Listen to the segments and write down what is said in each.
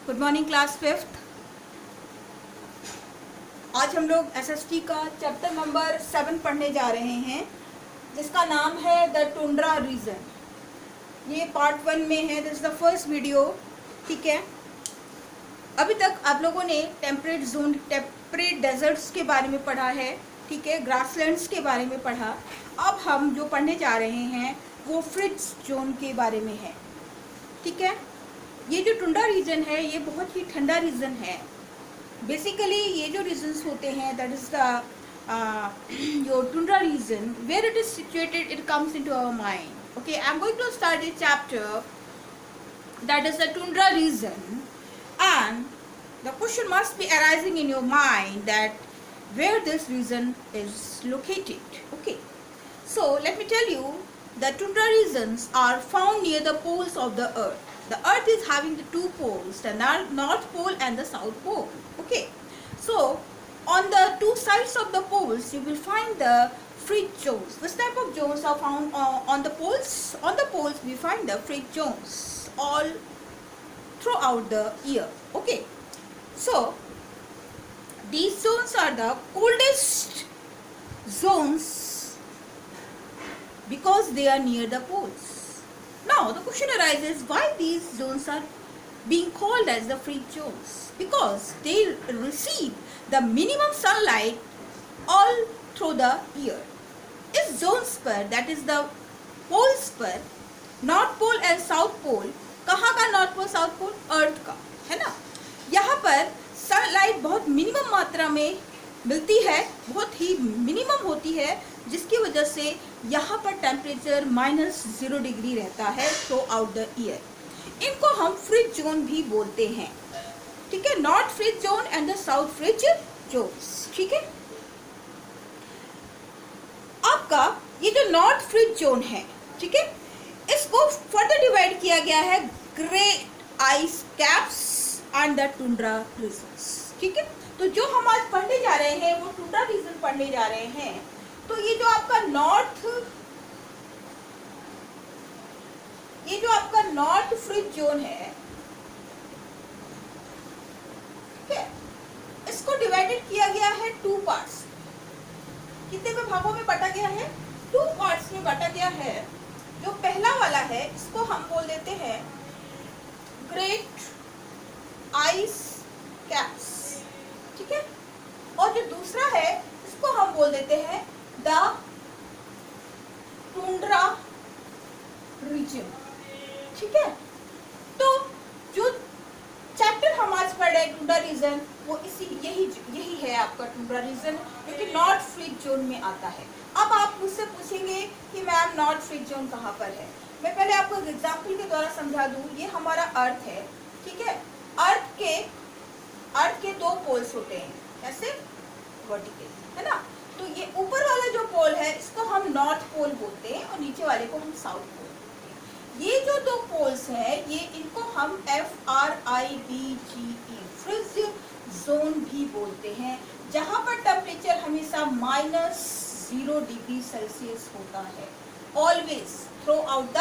Good morning class fifth. आज हम लोग एसएसटी का चैप्टर नंबर 7 पढ़ने जा रहे हैं, जिसका नाम है द टुंड्रा रीजन। ये पार्ट 1 में है, this is the first video. ठीक है, अभी तक आप लोगों ने टेम्परेट जोन, टेम्परेट डेजर्ट्स के बारे में पढ़ा है, ठीक है, ग्रासलैंड्स के बारे में पढ़ा। अब हम जो पढ़ने जा रहे हैं वो फ्रिज जोन के बारे में है। ठीक है, ये जो टुंड्रा रीजन है ये बहुत ही ठंडा रीजन है। बेसिकली ये जो रीजन्स होते हैं, that is the your tundra region, where it is situated, it comes into our mind. Okay, I am going to start this chapter, that is the tundra region, and the question must be arising in your mind that where this region is located. Okay, so let me tell you, the tundra regions are found near the poles of the earth. The earth is having the two poles, the north pole and the south pole. Okay, so on the two sides of the poles you will find the fridge zones. Which type of zones are found on the poles? On the poles we find the fridge zones all throughout the year. Okay, so these zones are the coldest zones because they are near the poles. Now the question arises, why these zones are being called as the fridge zones? Because they receive the minimum sunlight all through the year. इस zones पर, that is the poles पर, north pole and south pole, कहाँ का north pole south pole? अर्थ का, है ना। यहाँ पर सनलाइट बहुत मिनिमम मात्रा में मिलती है, बहुत ही मिनिमम होती है, जिसकी वजह से यहाँ पर टेम्परेचर -0 डिग्री रहता है थ्रू आउट द ईयर। इनको हम फ्रिज जोन भी बोलते हैं। ठीक है, north frigid zone and the south frigid zones. ठीक है, आपका ये जो नॉर्थ फ्रिज जोन है, ठीक है, इसको फर्दर डिवाइड किया गया है great ice caps and the tundra regions. ठीक है, तो जो हम आज पढ़ने जा रहे हैं वो टुंड्रा रीजन पढ़ने जा रहे हैं। तो ये जो आपका नॉर्थ फ्रिज जोन है, ठीक है, इसको डिवाइडेड किया गया है 2 पार्ट्स। कितने में भागों में बांटा गया है? 2 पार्ट्स में बांटा गया है। जो पहला वाला है इसको हम बोल देते हैं ग्रेट आइस कैप्स, ठीक है, और जो दूसरा है इसको हम बोल देते हैं द टुंड्रा रीजन। ठीक है, तो जो चैप्टर हम आज पढ़ रहे हैं टुंड्रा रीजन, वो यही है आपका टुंड्रा रीजन, जो कि नॉर्थ फ्रिज जोन में आता है। अब आप मुझसे पूछेंगे कि मैम नॉर्थ फ्रिज जोन कहाँ पर है? मैं पहले आपको एक एग्जाम्पल के द्वारा समझा दूँ। ये हमारा अर्थ है, ठीक है, अर्थ के 2 पोल्स होते हैं, ऐसे वर्टिकल, है ना। तो ये ऊपर वाला जो पोल है इसको हम नॉर्थ पोल बोलते हैं और नीचे वाले को हम साउथ पोल बोलते हैं। ये जो 2 पोल्स हैं, ये इनको हम FRIDGE फ्रिज जोन भी बोलते हैं, जहाँ पर टेम्परेचर हमेशा -0 डिग्री सेल्सियस होता है, always through out the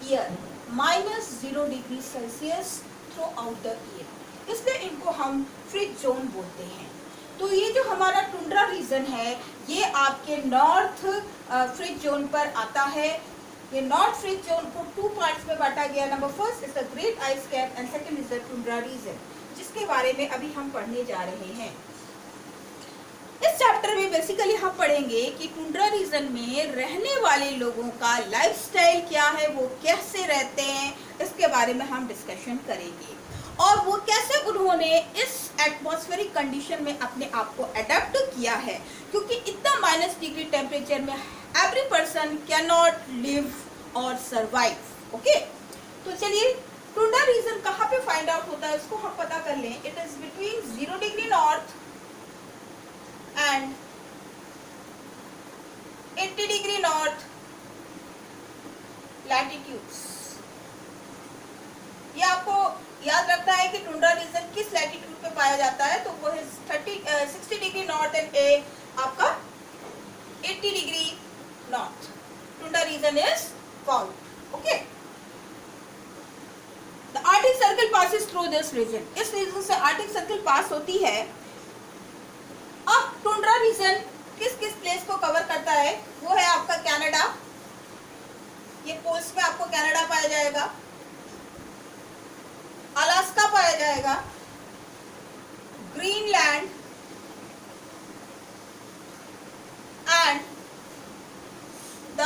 year, -0 degree Celsius through out the year, इसलिए इनको हम फ्रिज जोन बोलते हैं। तो ये जो हमारा टुंड्रा रीजन है ये आपके नॉर्थ फ्रिज जोन पर आता है। ये नॉर्थ फ्रिज जोन को 2 पार्ट्स में बांटा गया। Number first is the great ice cap and second is the tundra reason, जिसके बारे में अभी हम पढ़ने जा रहे हैं। इस चैप्टर में बेसिकली हम पढ़ेंगे कि टुंड्रा रीजन में रहने वाले लोगों का लाइफस्टाइल क्या है, वो कैसे रहते हैं, इसके बारे में हम डिस्कशन करेंगे, और वो कैसे उन्होंने इस एटमॉस्फेरिक कंडीशन में अपने आप को अडेप्ट किया है, क्योंकि इतना -डिग्री टेम्परेचर में every person can not live और सर्वाइव। ओके, तो चलिए टुंड्रा रीजन कहाँ पे फाइंड आउट होता है उसको हम पता कर लें। It is between 0 degree north and 80 degree north latitudes. ये आपको याद रखना है कि टुंड्रा रीजन किस लैटिट्यूड पे पाया जाता है, तो वो है 60 डिग्री नॉर्थ एंड आपका 80 degree north tundra region is found. Okay, the arctic circle passes through this region, इस रीजन से आर्टिक सर्कल पास होती है। अब टुंड्रा रीजन किस किस प्लेस को कवर करता है? वो है आपका कनाडा, ये पोल्स में आपको कनाडा पाया जाएगा, अलास्का पाया जाएगा, Greenland and the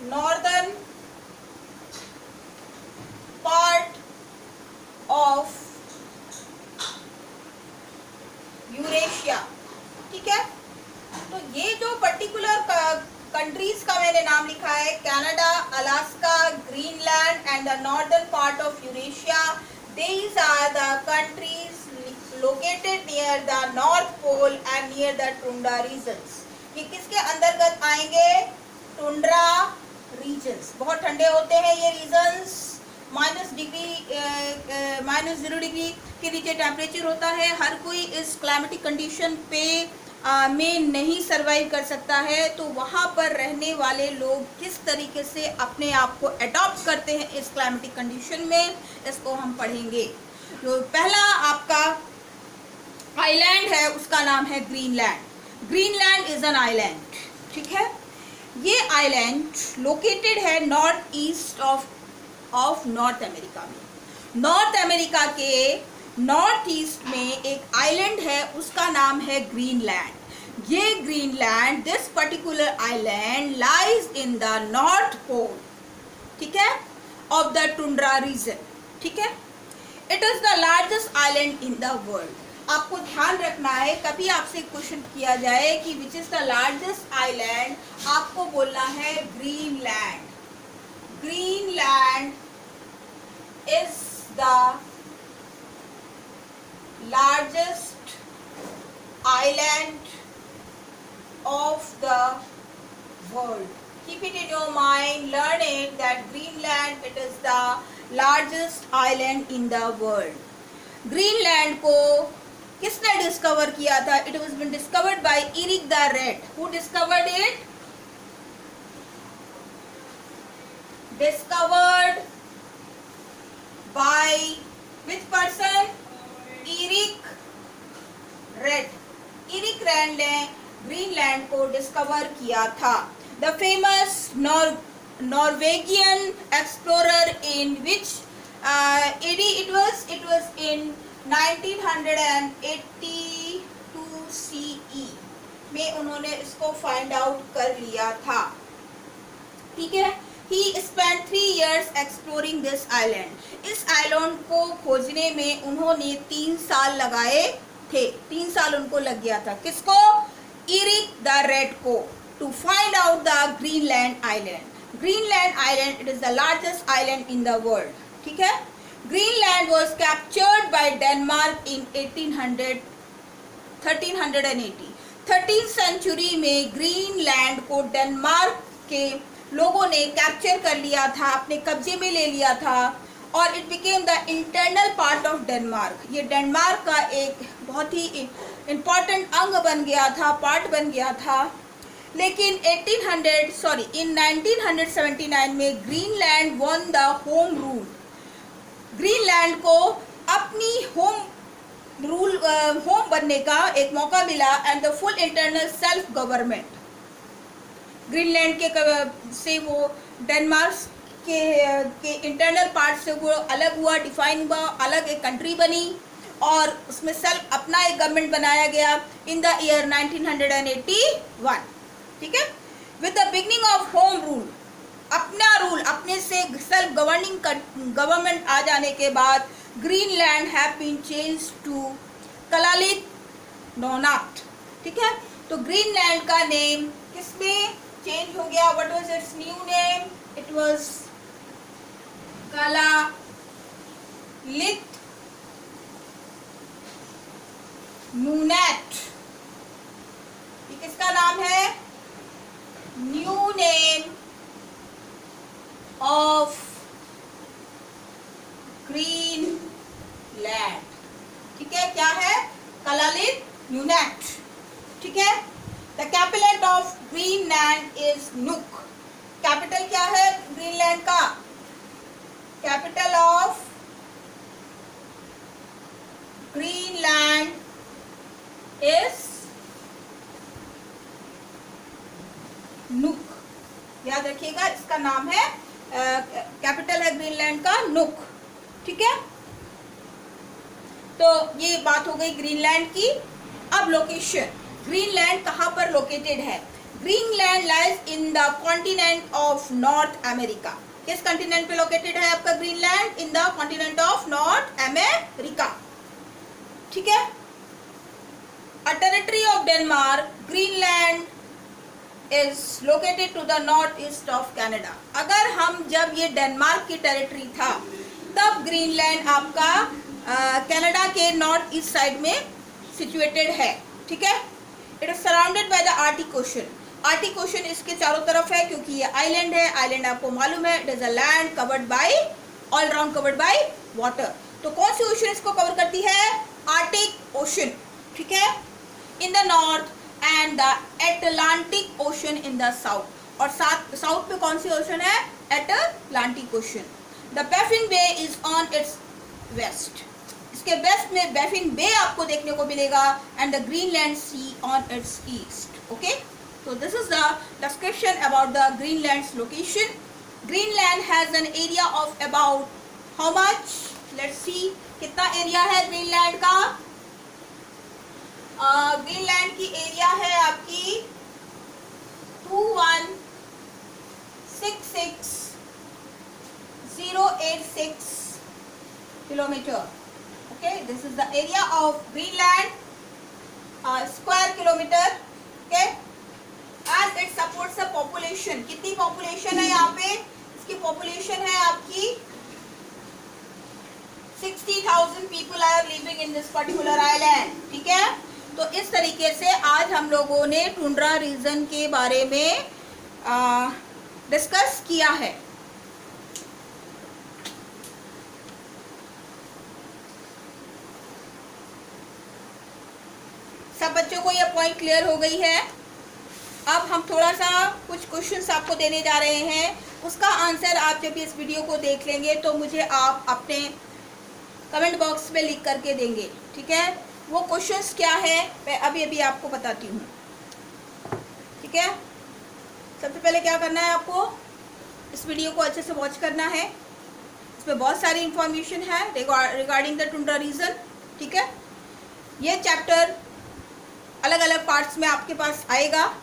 northern part of Eurasia. ठीक है, तो ये जो पर्टिकुलर कंट्रीज का मैंने नाम लिखा है, Canada, Alaska, Greenland and the northern part of Eurasia, these are the countries located near the north pole and near the tundra regions। ये किसके अंतर्गत आएंगे? Tundra regions. बहुत ठंडे होते हैं ये रीजन्स, -0 डिग्री के नीचे टेम्परेचर होता है। हर कोई इस क्लाइमेटिक कंडीशन पे में नहीं सरवाइव कर सकता है। तो वहाँ पर रहने वाले लोग किस तरीके से अपने आप को अडॉप्ट करते हैं इस क्लाइमेटिक कंडीशन में, इसको हम पढ़ेंगे। तो पहला आपका आइलैंड है, उसका नाम है Greenland. Greenland is an island. ठीक है, ये आइलैंड लोकेटेड है north east of North America में। नॉर्थ अमेरिका के नॉर्थ ईस्ट में एक आइलैंड है, उसका नाम है ग्रीनलैंड। ये Greenland, this particular island lies in the north pole, ठीक है, ऑफ द टुंड्रा रीजन। ठीक है, it is the largest island in the world. आपको ध्यान रखना है, कभी आपसे क्वेश्चन किया जाए कि which is the largest island, आपको बोलना है Greenland. Greenland is the largest island of the world. Keep it in your mind, learn it that Greenland, it is the largest island in the world. Greenland को किसने discover किया था? It was been discovered by Erik the Red. Who discovered it? Discovered by which person? Erik Red. Erik Red ने Greenland को discover किया था। The famous Norwegian explorer in which it was in 1982 CE में उन्होंने इसको find out कर लिया था। ठीक है, He spent 3 years exploring this island। इस आइलैंड को खोजने में उन्होंने 3 साल लगाए थे। 3 साल उनको लग गया था। किसको? इरिक द रेड को, to find out the Greenland island. Greenland island, it is the largest island in the world. ठीक है, Greenland was captured by Denmark in 1380। 13th century में ग्रीनलैंड को डेनमार्क के लोगों ने कैप्चर कर लिया था, अपने कब्जे में ले लिया था, और it became the internal part of Denmark. ये डेनमार्क का एक बहुत ही इम्पॉर्टेंट अंग बन गया था, पार्ट बन गया था। लेकिन in 1979 में Greenland one the home rule. Greenland को अपनी होम बनने का एक मौका मिला and the full internal self government. Greenland के से वो डेनमार्क के इंटरनल पार्ट से वो अलग हुआ, डिफाइन हुआ, अलग एक कंट्री बनी और उसमें सेल्फ अपना एक गवर्नमेंट बनाया गया इन द ईयर 1981। ठीक है, with the beginning of home rule, अपना रूल, अपने से सेल्फ गवर्निंग गवर्नमेंट आ जाने के बाद Greenland have been change to Kalaallit Nunaat. ठीक है, तो ग्रीनलैंड का नेम किसमें चेंज हो गया? What was its new name? It was Kalaallit Nunaat. ये किसका नाम है? New name of Greenland. ठीक है, क्या है? Kalaallit Nunaat. ठीक है, the capital of Greenland is Nuuk. Capital क्या है ग्रीनलैंड का? कैपिटल ऑफ ग्रीनलैंड इज नुक। याद रखिएगा, इसका नाम है, कैपिटल है ग्रीनलैंड का नुक। ठीक है, तो ये बात हो गई ग्रीनलैंड की। अब लोकेशन, ग्रीनलैंड कहाँ पर लोकेटेड है? Greenland lies in the continent of North America. किस कॉन्टिनेंट पे लोकेटेड है आपका Greenland? In the continent of North America. ठीक है, a territory of Denmark, Greenland is located to the north east of Canada. अगर हम, जब ये डेनमार्क की टेरिटरी था, तब ग्रीनलैंड आपका कनाडा के नॉर्थ ईस्ट साइड में सिचुएटेड है। ठीक है, it is surrounded by the Arctic ocean. Arctic ocean इसके चारों तरफ है, क्योंकि ये आइलैंड है। आइलैंड आपको मालूम है, it is a land covered by, all round covered by water. तो कौन सी ओशन इसको कवर करती है? Arctic ocean. ठीक है, in the north and the Atlantic ocean in the south. और साउथ पे कौन सी ओशन है? Atlantic ocean. The Baffin bay is on its west. इसके वेस्ट में बैफिन बे आपको देखने को मिलेगा, and the Greenland sea on its east. Okay, so this is the description about the Greenland's location. Greenland has an area of about how much? Let's see, कितना area है Greenland का? Greenland की area है आपकी 2166086 kilometre. Okay, this is the area of Greenland, square kilometre. Okay, and it supports a population. कितनी population है यहाँ पे? इसकी पॉपुलेशन है आपकी 60,000 people are living in this particular island. ठीक है, तो इस तरीके से आज हम लोगों ने टुंड्रा रीजन के बारे में डिस्कस किया है। सब बच्चों को यह पॉइंट क्लियर हो गई है? अब हम थोड़ा सा कुछ क्वेश्चंस आपको देने जा रहे हैं, उसका आंसर आप जब इस वीडियो को देख लेंगे तो मुझे आप अपने कमेंट बॉक्स में लिख करके देंगे। ठीक है, वो क्वेश्चंस क्या है मैं अभी आपको बताती हूँ। ठीक है, सबसे पहले क्या करना है आपको? इस वीडियो को अच्छे से वॉच करना है। इसमें बहुत सारी इंफॉर्मेशन है रिगार्डिंग द टुंड्रा रीजन। ठीक है, ये चैप्टर अलग अलग पार्ट्स में आपके पास आएगा।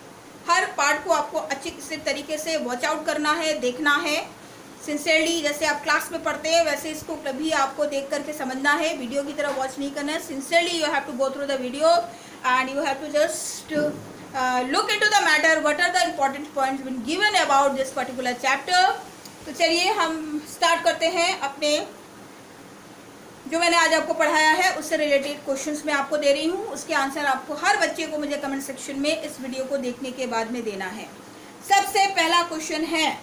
हर पार्ट को आपको अच्छे तरीके से वॉच आउट करना है, देखना है सिंसियरली। जैसे आप क्लास में पढ़ते हैं वैसे इसको कभी आपको देख करके समझना है, वीडियो की तरह वॉच नहीं करना है। Sincerely you have to go through the video and you have to just look into the matter, what are the important points been given about this particular chapter. तो चलिए हम स्टार्ट करते हैं अपने, जो मैंने आज आपको पढ़ाया है उससे रिलेटेड क्वेश्चंस मैं आपको दे रही हूँ। उसके आंसर आपको हर बच्चे को मुझे कमेंट सेक्शन में इस वीडियो को देखने के बाद में देना है। सबसे पहला क्वेश्चन है,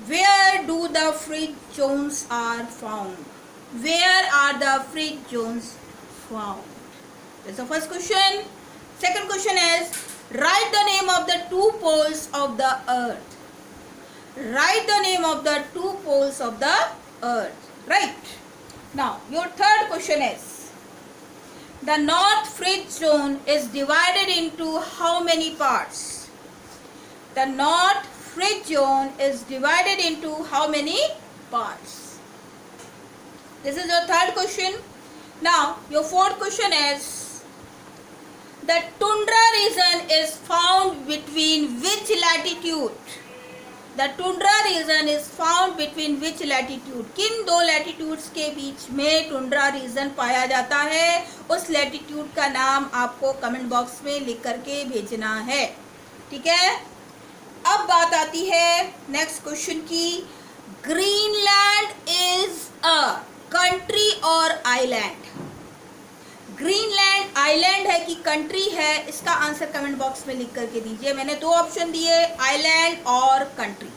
where do the frigid zones are found? Where are the frigid zones found? This is the first question. Second question is, write the name of the two poles of the earth. Write the name of the two poles of the earth. Right. Now, your third question is, the North Fridge Zone is divided into how many parts? The North Fridge Zone is divided into how many parts? This is your third question. Now, your fourth question is, the tundra region is found between which latitude? The tundra region is found between which latitude? किन दो latitudes के बीच में tundra region पाया जाता है? उस latitude का नाम आपको कमेंट बॉक्स में लिख करके भेजना है। ठीक है, अब बात आती है नेक्स्ट क्वेश्चन की। ग्रीनलैंड इज अ कंट्री और आइलैंड? ग्रीनलैंड आइलैंड है कि कंट्री है? इसका आंसर कमेंट बॉक्स में लिख करके दीजिए। मैंने दो ऑप्शन दिए, आइलैंड और कंट्री।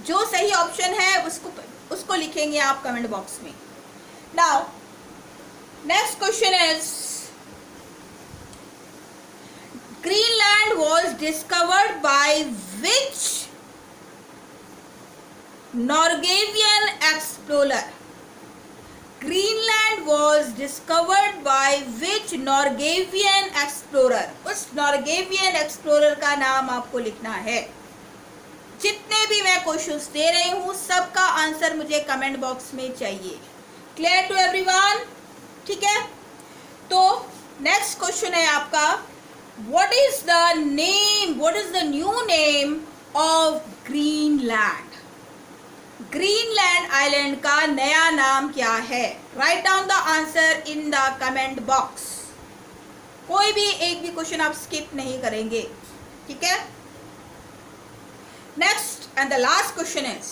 जो सही ऑप्शन है उसको लिखेंगे आप कमेंट बॉक्स में। Now next question is, Greenland was discovered by which Norwegian explorer? Discovered by which Norwegian explorer. उस नॉर्वेजियन एक्सप्लोरर का नाम आपको लिखना है। जितने भी मैं क्वेश्चंस दे रही हूँ सबका आंसर मुझे कमेंट बॉक्स में चाहिए। Clear to everyone? ठीक है, तो नेक्स्ट क्वेश्चन है आपका, what is the new name of Greenland? Greenland island का नया नाम क्या है? Write down the answer in the comment box. कोई भी एक भी क्वेश्चन आप स्किप नहीं करेंगे, ठीक है। Next and the last question is,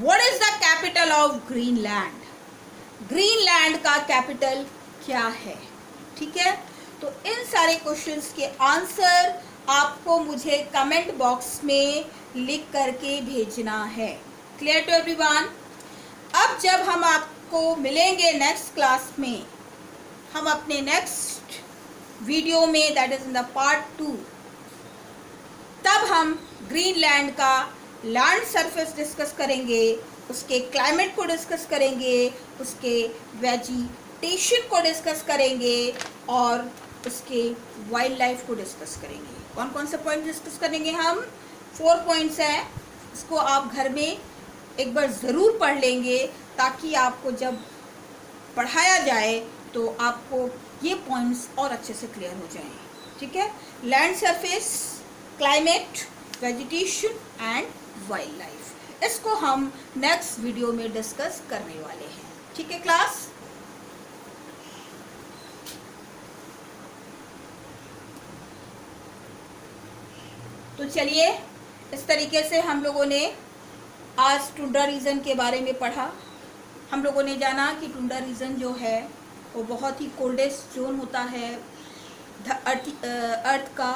what is the capital of Greenland? Greenland का कैपिटल क्या है? ठीक है, तो इन सारे क्वेश्चंस के आंसर आपको मुझे कमेंट बॉक्स में लिख करके भेजना है। Clear to everyone? अब जब हम आपको मिलेंगे नेक्स्ट क्लास में, हम अपने नेक्स्ट वीडियो में, that is in the part 2, तब हम ग्रीनलैंड का लैंड सरफेस डिस्कस करेंगे, उसके क्लाइमेट को डिस्कस करेंगे, उसके वेजिटेशन को डिस्कस करेंगे और उसके वाइल्ड लाइफ को डिस्कस करेंगे। कौन कौन से पॉइंट डिस्कस करेंगे हम? 4 पॉइंट्स हैं। इसको आप घर में एक बार ज़रूर पढ़ लेंगे ताकि आपको जब पढ़ाया जाए तो आपको ये पॉइंट्स और अच्छे से क्लियर हो जाएं। ठीक है, land surface, climate, vegetation and wild life, इसको हम नेक्स्ट वीडियो में डिस्कस करने वाले हैं। ठीक है क्लास? तो चलिए, इस तरीके से हम लोगों ने आज टुंड्रा रीजन के बारे में पढ़ा। हम लोगों ने जाना कि टुंड्रा रीजन जो है वो बहुत ही कोल्डेस्ट जोन होता है अर्थ का,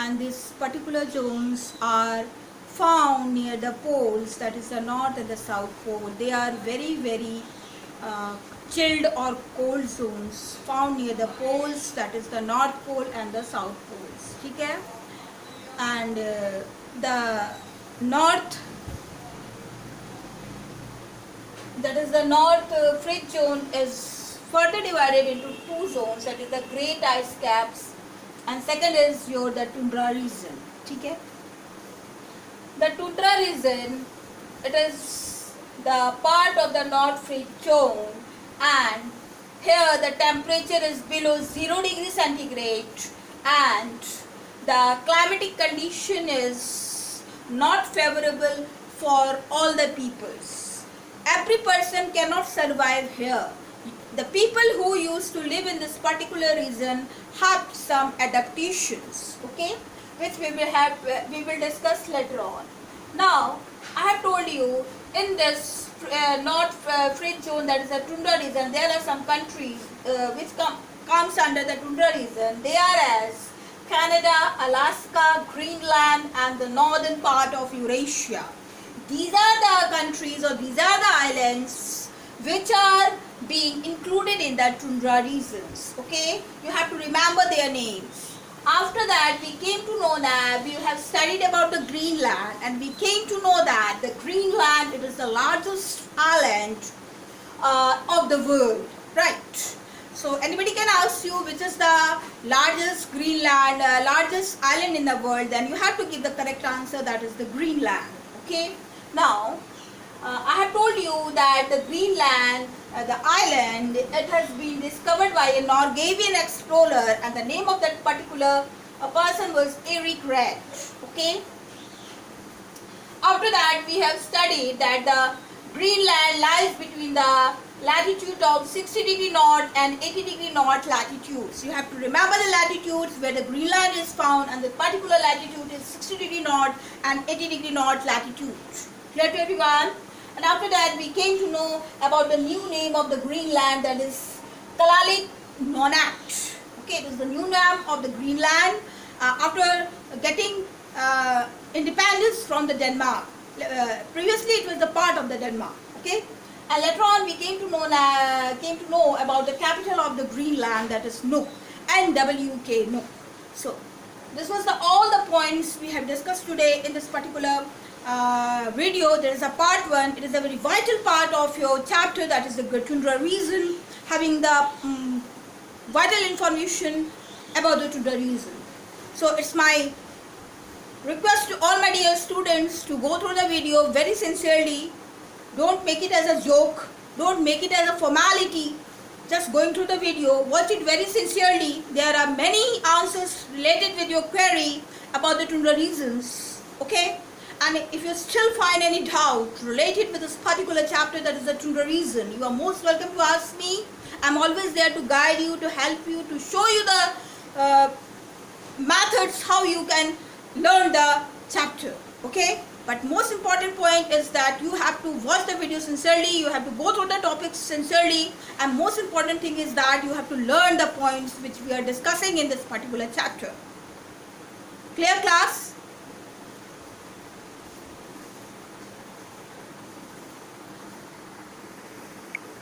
and these particular zones are found near the poles, that is the north and the south pole. They are very very chilled or cold zones found near the poles, that is the north pole and the south poles. ठीक है, and the north, that is the north fridge zone, is further divided into 2 zones, that is the great ice caps and second is the tundra region. ठीक है, the tundra region, it is the part of the north fridge zone and here the temperature is below 0 degree centigrade and the climatic condition is not favorable for all the peoples. Every person cannot survive here. The people who used to live in this particular region have some adaptations, okay, which we will discuss later on. Now I have told you in this north fridge zone, that is the tundra region, there are some countries which comes under the tundra region. They are as Canada, Alaska, Greenland and the northern part of Eurasia. These are the countries or these are the islands which are being included in the tundra regions. Okay, you have to remember their names. After that we came to know that we have studied about the Greenland and we came to know that the Greenland, it is the largest island of the world, right? So anybody can ask you which is the largest Greenland, largest island in the world, then you have to give the correct answer, that is the Greenland. Okay, now I have told you that the Greenland, the island, it has been discovered by a Norwegian explorer and the name of that particular person was Erik Red. Okay. After that we have studied that the Greenland lies between the latitude of 60 degree north and 80 degree north latitudes. You have to remember the latitudes where the Greenland is found, and the particular latitude is 60 degree north and 80 degree north latitude. Clear to everyone? And after that we came to know about the new name of the Greenland, that is Kalaalleq Nunaat. Okay, it is the new name of the Greenland after getting independence from the Denmark. Previously it was the part of the Denmark. Okay, and later on we came to know about the capital of the Greenland, that is Nuuk, NWK, Nuuk. So this was all the points we have discussed today in this particular video, there is a part 1. It is a very vital part of your chapter, that is the Gertrude reason, having the vital information about the Gertrude reason. So it's my request to all my dear students to go through the video very sincerely. Don't make it as a joke, don't make it as a formality. Just going through the video, watch it very sincerely. There are many answers related with your query about the Gertrude reasons. Okay? And if you still find any doubt related with this particular chapter, that is the Gertrude reason, you are most welcome to ask me. I'm always there to guide you, to help you, to show you the methods how you can learn the chapter. Okay? But most important point is that you have to watch the video sincerely, you have to go through the topics sincerely, and most important thing is that you have to learn the points which we are discussing in this particular chapter. Clear, class?